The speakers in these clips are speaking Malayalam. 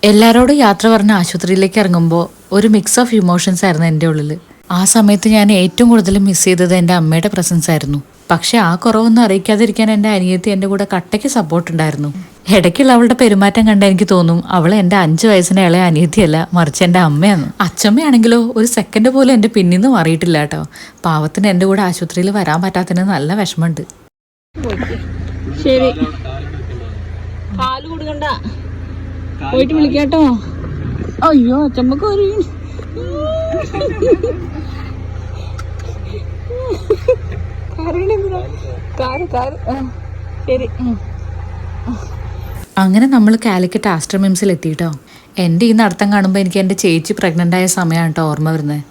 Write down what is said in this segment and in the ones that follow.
എല്ലാരോടും യാത്ര പറഞ്ഞ ആശുപത്രിയിലേക്ക് ഇറങ്ങുമ്പോൾ ഒരു മിക്സ് ഓഫ് ഇമോഷൻസ് ആയിരുന്നു എൻ്റെ ഉള്ളിൽ. ആ സമയത്ത് ഞാൻ ഏറ്റവും കൂടുതൽ മിസ് ചെയ്തത് എൻ്റെ അമ്മയുടെ പ്രസൻസ് ആയിരുന്നു. പക്ഷെ ആ കുറവൊന്നും അറിയിക്കാതിരിക്കാൻ എൻ്റെ അനിയത്തി എൻ്റെ കൂടെ കട്ടയ്ക്ക് സപ്പോർട്ട് ഉണ്ടായിരുന്നു. ഇടയ്ക്കുള്ള അവളുടെ പെരുമാറ്റം കണ്ട എനിക്ക് തോന്നും അവൾ എൻ്റെ 5 വയസ്സിന് ഇളയ അനിയത്തിയല്ല, മറിച്ച് എൻ്റെ അമ്മയാണ്. അച്ഛമ്മയാണെങ്കിലോ ഒരു സെക്കൻഡ് പോലും എൻ്റെ പിന്നിൽ നിന്ന് മാറിയിട്ടില്ല കേട്ടോ. പാവത്തിന് എൻ്റെ കൂടെ ആശുപത്രിയിൽ വരാൻ പറ്റാത്തതിന് നല്ല വിഷമമുണ്ട്. ശരി, പാല് കൊടുക്കണ്ട, പോയിട്ട് വിളിക്കാട്ടോ. അയ്യോ അച്ചമ്മക്ക് ഒരു ശരി. അങ്ങനെ നമ്മൾ കാലിക്കറ്റ് ആസ്റ്റർ മിംസിൽ എത്തിയിട്ടോ. എൻ്റെ ഈ നടത്തം കാണുമ്പോൾ എനിക്ക് എൻ്റെ ചേച്ചി പ്രഗ്നൻ്റ് ആയ സമയമാണ് കേട്ടോ ഓർമ്മ വരുന്നത്.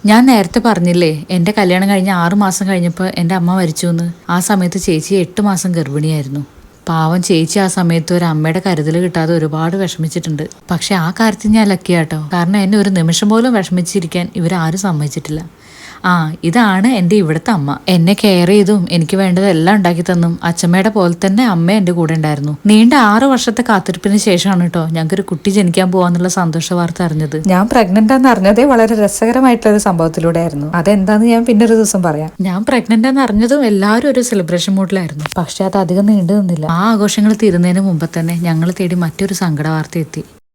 ഞാൻ നേരത്തെ പറഞ്ഞില്ലേ എൻ്റെ കല്യാണം കഴിഞ്ഞ് 6 മാസം കഴിഞ്ഞപ്പോൾ എൻ്റെ അമ്മ മരിച്ചു എന്ന്. ആ സമയത്ത് ചേച്ചി 8 മാസം ഗർഭിണിയായിരുന്നു. പാവം ചേച്ചി ആ സമയത്ത് ഒരു അമ്മയുടെ കരുതൽ കിട്ടാതെ ഒരുപാട് വിഷമിച്ചിട്ടുണ്ട്. പക്ഷെ ആ കാര്യത്തിൽ ഞാൻ ലക്കിയാട്ടോ. കാരണം എന്നെ ഒരു നിമിഷം പോലും വിഷമിച്ചിരിക്കാൻ ഇവരാരും സമ്മതിച്ചിട്ടില്ല. ഇതാണ് എൻ്റെ ഇവിടുത്തെ അമ്മ. എന്നെ കെയർ ചെയ്തും എനിക്ക് വേണ്ടതെല്ലാം ഉണ്ടാക്കി തന്നും അച്ഛമ്മയുടെ പോലെ തന്നെ അമ്മ എൻ്റെ കൂടെ ഉണ്ടായിരുന്നു. നീണ്ട 6 വർഷത്തെ കാത്തിരിപ്പിന് ശേഷമാണ് കേട്ടോ ഞങ്ങൾക്കൊരു കുട്ടി ജനിക്കാൻ പോവാന്നുള്ള സന്തോഷ വാർത്ത അറിഞ്ഞത്. ഞാൻ പ്രഗ്നന്റ് ആണെന്ന് അറിഞ്ഞതേ വളരെ രസകരമായിട്ടുള്ള ഒരു സംഭവത്തിലൂടെ ആയിരുന്നു. അതെന്താന്ന് ഞാൻ പിന്നെ ഒരു ദിവസം പറയാം. ഞാൻ പ്രഗ്നന്റ് ആണെന്ന് അറിഞ്ഞതും എല്ലാവരും ഒരു സെലിബ്രേഷൻ മൂഡിലായിരുന്നു. പക്ഷെ അത് അധികം നീണ്ടു നിന്നില്ല. ആ ആഘോഷങ്ങൾ തീരുന്നതിന് മുമ്പ് തന്നെ ഞങ്ങൾ തേടി മറ്റൊരു സങ്കട വാർത്ത എത്തി.